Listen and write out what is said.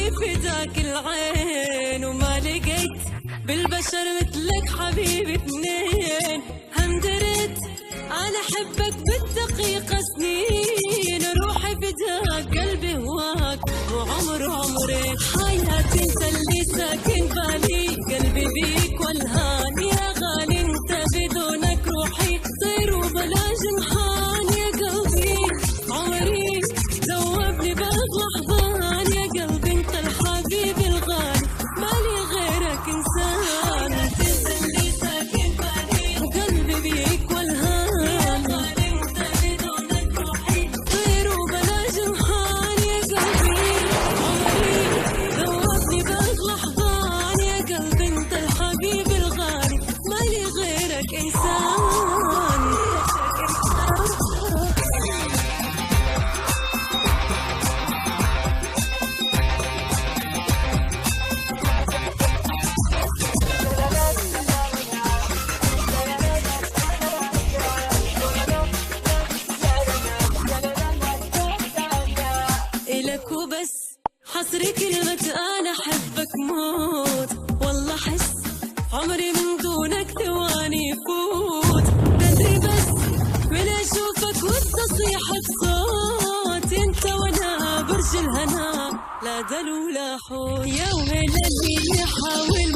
روحي فداك العين، وما لقيت بالبشر مثلك حبيبي اثنين. هندرت انا احبك بالدقيقة سنين، روحي فداك قلبي هواك وعمر عمرين. حياتي انت اللي ساكن بالي، قلبي بيك والهان يا غالي، انت بدونك روحي طير وبلا جنحان. يا قلبي عمري ذوبني باغلى احضان، يا قلبي انت الحبيب الغالي مالي غيرك انسان. انت اللي ساكن بالي قلبي بيك والهان، انت بدونك روحي طير وبلا جنحان. يا قلبي عمري ذوبني باغلى احضان، يا قلبي انت الحبيب الغالي مالي غيرك انسان. إلك وبس حصري كلمة أنا أحبك موت، والله حس عمري من دونك ثواني يفوت. تدري بس من أشوفك وتصيحك صوت، أنت وأنا برج الهنا لا دل ولا حوت. يا ويل اللي يحاول